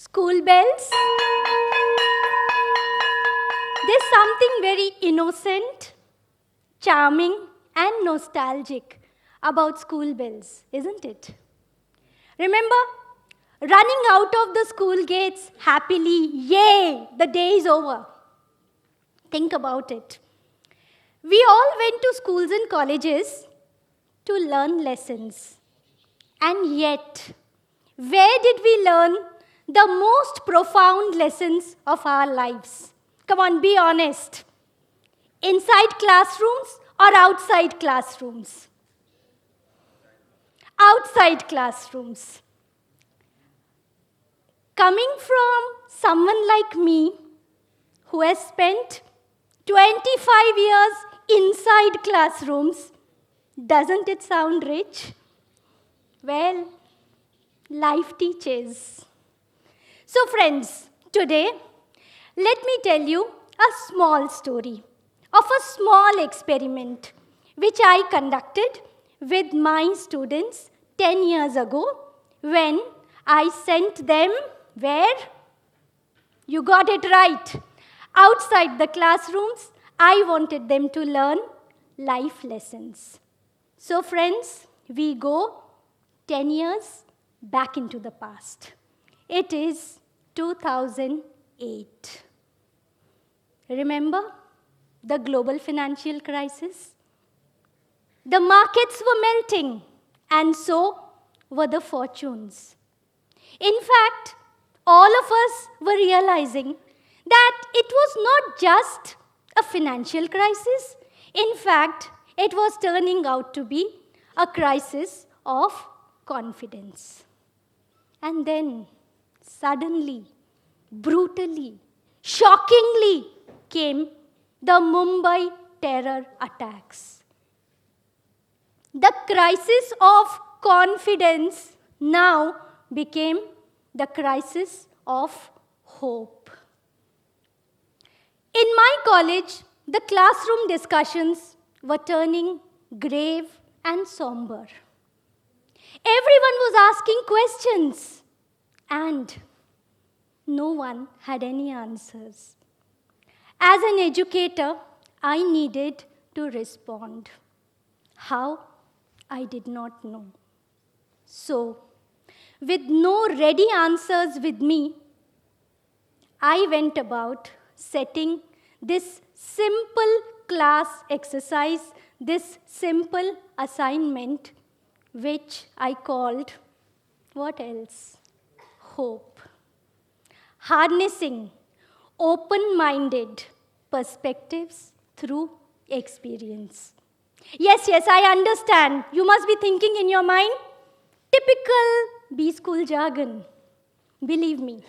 School bells. There's something very innocent, charming, and nostalgic about school bells, isn't it? Remember, running out of the school gates happily, yay, the day is over. Think about it. We all went to schools and colleges to learn lessons. And yet, where did we learn the most profound lessons of our lives? Come on, be honest. Inside classrooms or outside classrooms? Outside classrooms. Coming from someone like me who has spent 25 years inside classrooms, doesn't it sound rich? Well, life teaches. So friends, today, let me tell you a small story of a small experiment which I conducted with my students 10 years ago when I sent them where? You got it right. Outside the classrooms, I wanted them to learn life lessons. So friends, we go 10 years back into the past. It is 2008. Remember the global financial crisis? The markets were melting, and so were the fortunes. In fact, all of us were realizing that it was not just a financial crisis. In fact, it was turning out to be a crisis of confidence. And then, suddenly, brutally, shockingly came the Mumbai terror attacks. The crisis of confidence now became the crisis of hope. In my college, the classroom discussions were turning grave and somber. Everyone was asking questions, and no one had any answers. As an educator, I needed to respond. How? I did not know. So, with no ready answers with me, I went about setting this simple class exercise, this simple assignment, which I called, what else? Hope. Harnessing open-minded perspectives through experience. Yes, I understand. You must be thinking in your mind, typical B-school jargon. Believe me,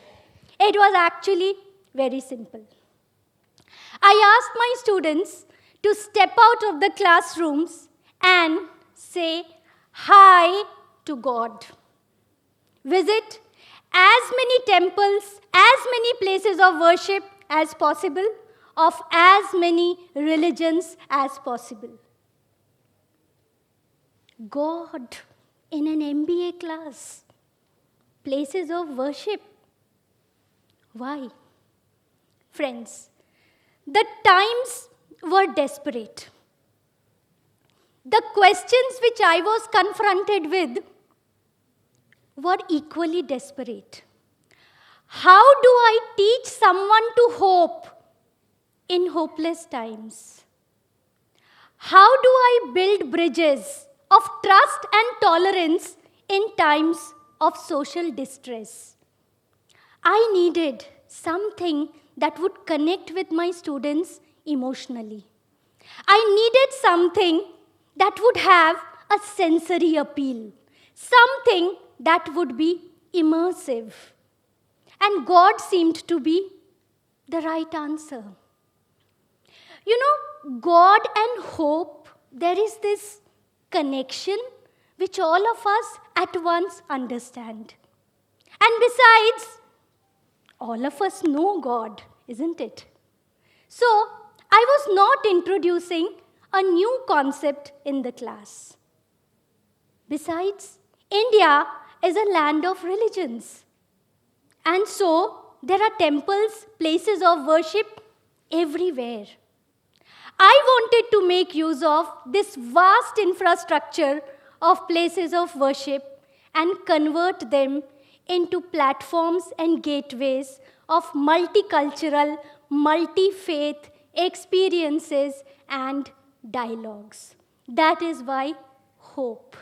it was actually very simple. I asked my students to step out of the classrooms and say hi to God. Visit as many temples, as many places of worship as possible, of as many religions as possible. God in an MBA class, places of worship. Why? Friends, the times were desperate. The questions which I was confronted with were equally desperate. How do I teach someone to hope in hopeless times? How do I build bridges of trust and tolerance in times of social distress? I needed something that would connect with my students emotionally. I needed something that would have a sensory appeal, something that would be immersive. And God seemed to be the right answer. You know, God and hope, there is this connection which all of us at once understand. And besides, all of us know God, isn't it? So, I was not introducing a new concept in the class. Besides, India is a land of religions. And so, there are temples, places of worship everywhere. I wanted to make use of this vast infrastructure of places of worship and convert them into platforms and gateways of multicultural, multi-faith experiences and dialogues. That is why hope.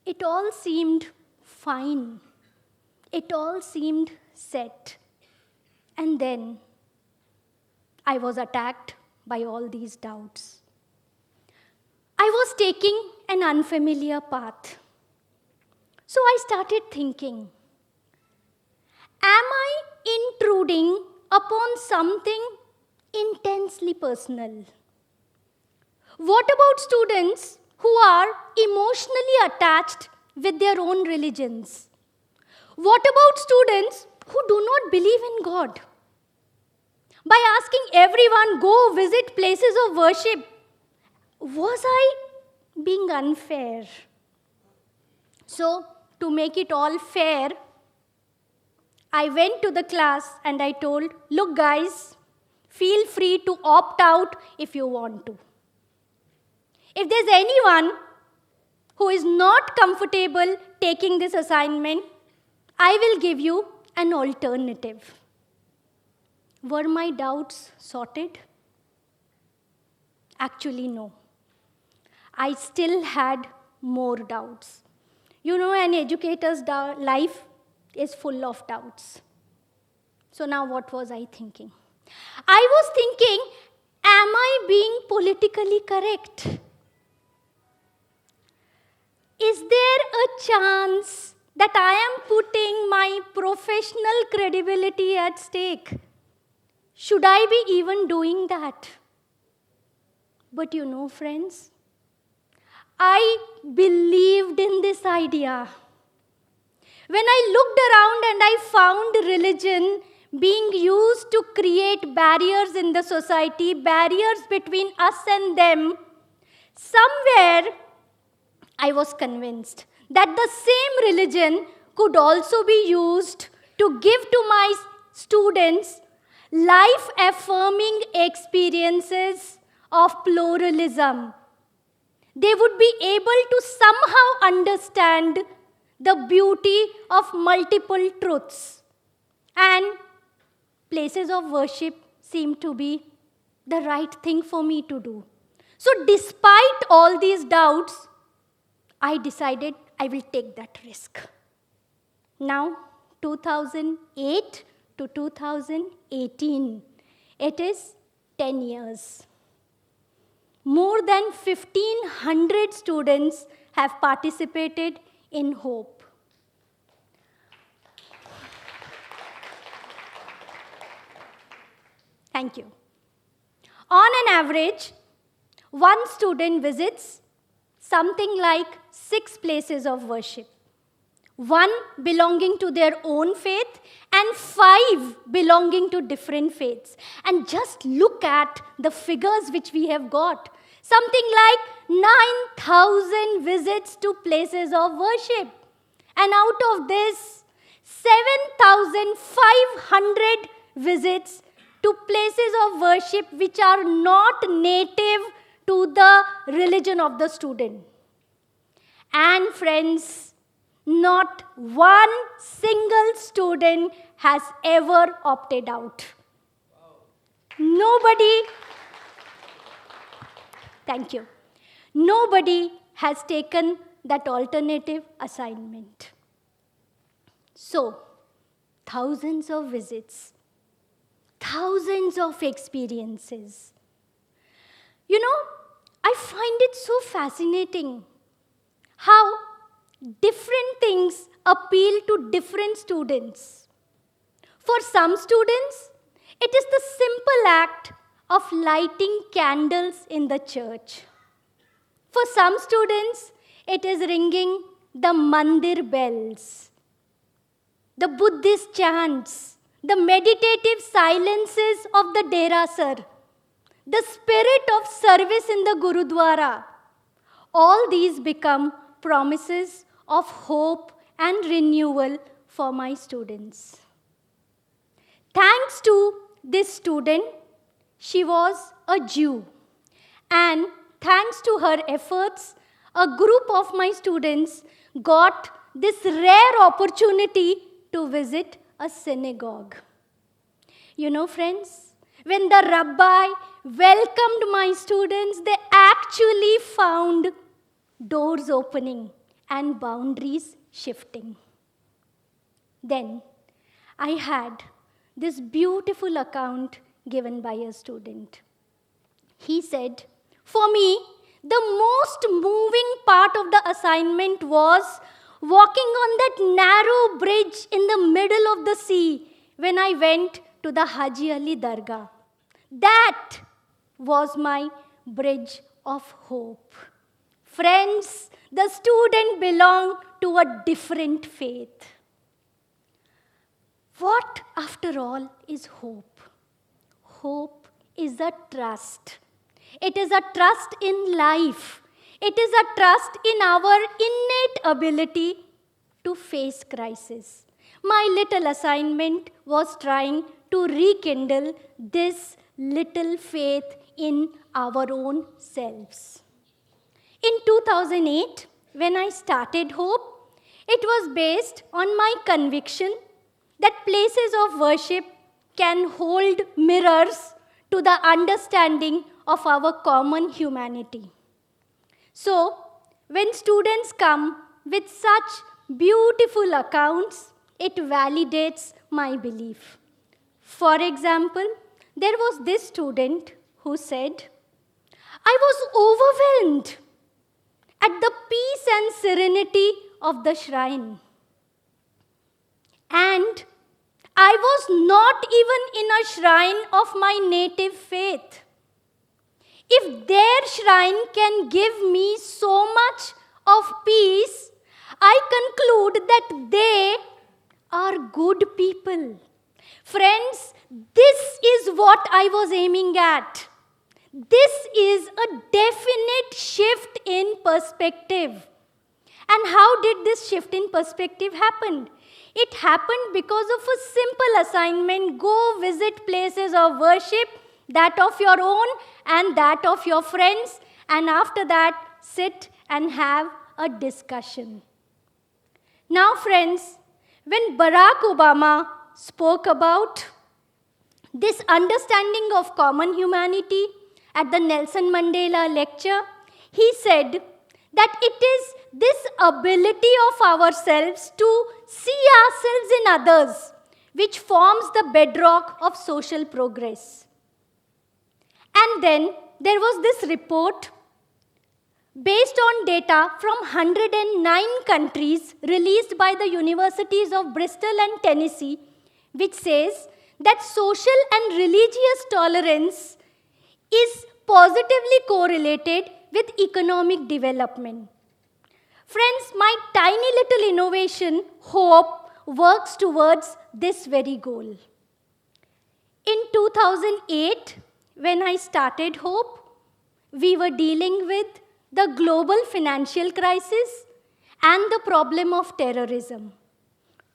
It all seemed fine. It all seemed set. And then I was attacked by all these doubts. I was taking an unfamiliar path. So I started thinking, am I intruding upon something intensely personal? What about students who are emotionally attached with their own religions? What about students who do not believe in God? By asking everyone, go visit places of worship, was I being unfair? So, to make it all fair, I went to the class and I told, look guys, feel free to opt out if you want to. If there's anyone who is not comfortable taking this assignment, I will give you an alternative. Were my doubts sorted? Actually, no. I still had more doubts. You know, an educator's life is full of doubts. So now what was I thinking? I was thinking, am I being politically correct? Is there a chance that I am putting my professional credibility at stake? Should I be even doing that? But you know, friends, I believed in this idea. When I looked around and I found religion being used to create barriers in the society, barriers between us and them, somewhere I was convinced that the same religion could also be used to give to my students life-affirming experiences of pluralism. They would be able to somehow understand the beauty of multiple truths. And places of worship seemed to be the right thing for me to do. So despite all these doubts, I decided I will take that risk. Now, 2008 to 2018, it is 10 years. More than 1,500 students have participated in Hope. Thank you. On an average, one student visits something like 6 places of worship. 1 belonging to their own faith and 5 belonging to different faiths. And just look at the figures which we have got. Something like 9,000 visits to places of worship. And out of this, 7,500 visits to places of worship which are not native to the religion of the student. And friends, not one single student has ever opted out. Wow. Nobody, thank you. Nobody has taken that alternative assignment. So, thousands of visits, thousands of experiences. You know, I find it so fascinating how different things appeal to different students. For some students, it is the simple act of lighting candles in the church. For some students, it is ringing the mandir bells, the Buddhist chants, the meditative silences of the derasar, the spirit of service in the Gurudwara. All these become promises of hope and renewal for my students. Thanks to this student, she was a Jew. And thanks to her efforts, a group of my students got this rare opportunity to visit a synagogue. You know, friends, when the rabbi welcomed my students, they actually found doors opening and boundaries shifting. Then I had this beautiful account given by a student. He said, for me, the most moving part of the assignment was walking on that narrow bridge in the middle of the sea when I went to the Haji Ali Dargah. That was my bridge of hope. Friends, the student belonged to a different faith. What, after all, is hope? Hope is a trust. It is a trust in life. It is a trust in our innate ability to face crisis. My little assignment was trying to rekindle this little faith in our own selves. In 2008, when I started Hope, it was based on my conviction that places of worship can hold mirrors to the understanding of our common humanity. So, when students come with such beautiful accounts, it validates my belief. For example, there was this student who said, I was overwhelmed at the peace and serenity of the shrine. And I was not even in a shrine of my native faith. If their shrine can give me so much of peace, I conclude that they are good people. Friends, this is what I was aiming at. This is a definite shift in perspective. And how did this shift in perspective happen? It happened because of a simple assignment. Go visit places of worship, that of your own and that of your friends, and after that, sit and have a discussion. Now, friends, when Barack Obama spoke about this understanding of common humanity at the Nelson Mandela lecture, he said that it is this ability of ourselves to see ourselves in others which forms the bedrock of social progress. And then there was this report based on data from 109 countries released by the universities of Bristol and Tennessee, which says that social and religious tolerance is positively correlated with economic development. Friends, my tiny little innovation, Hope, works towards this very goal. In 2008, when I started Hope, we were dealing with the global financial crisis and the problem of terrorism.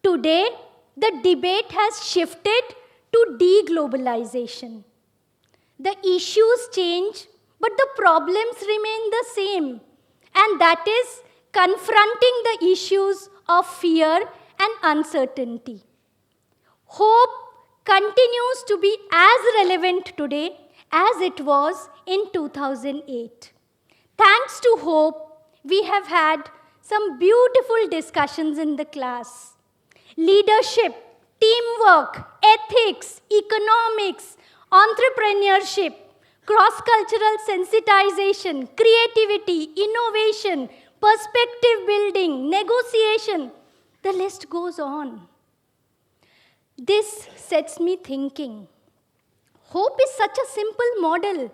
Today, the debate has shifted to deglobalization. The issues change, but the problems remain the same, and that is confronting the issues of fear and uncertainty. Hope continues to be as relevant today as it was in 2008. Thanks to Hope, we have had some beautiful discussions in the class. Leadership, teamwork, ethics, economics, entrepreneurship, cross-cultural sensitization, creativity, innovation, perspective building, negotiation. The list goes on. This sets me thinking. Hope is such a simple model.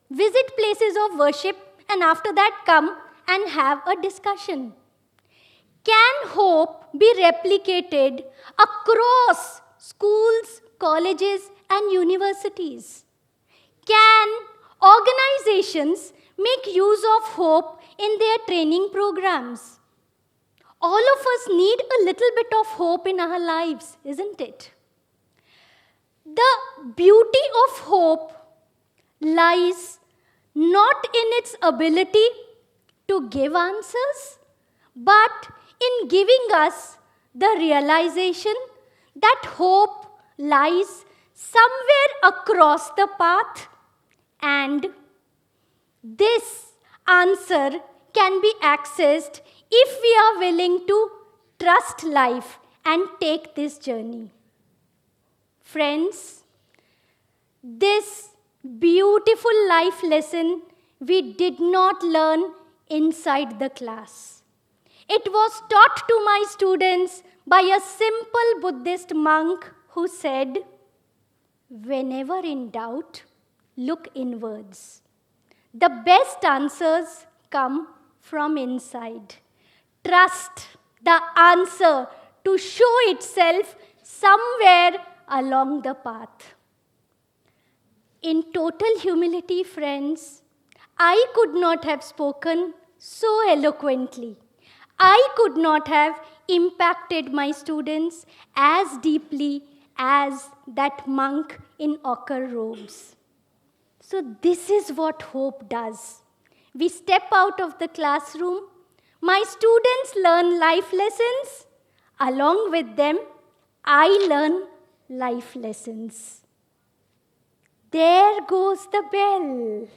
Visit places of worship and after that come and have a discussion. Can hope be replicated across schools, colleges, and universities? Can organizations make use of hope in their training programs? All of us need a little bit of hope in our lives, isn't it? The beauty of hope lies not in its ability to give answers, but in giving us the realization that hope lies somewhere across the path, and this answer can be accessed if we are willing to trust life and take this journey. Friends, this beautiful life lesson we did not learn inside the class. It was taught to my students by a simple Buddhist monk who said, "Whenever in doubt, look inwards. The best answers come from inside. Trust the answer to show itself somewhere along the path." In total humility, friends, I could not have spoken so eloquently. I could not have impacted my students as deeply as that monk in ochre robes. So this is what hope does. We step out of the classroom. My students learn life lessons. Along with them, I learn life lessons. There goes the bell.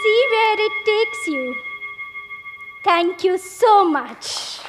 See where it takes you. Thank you so much.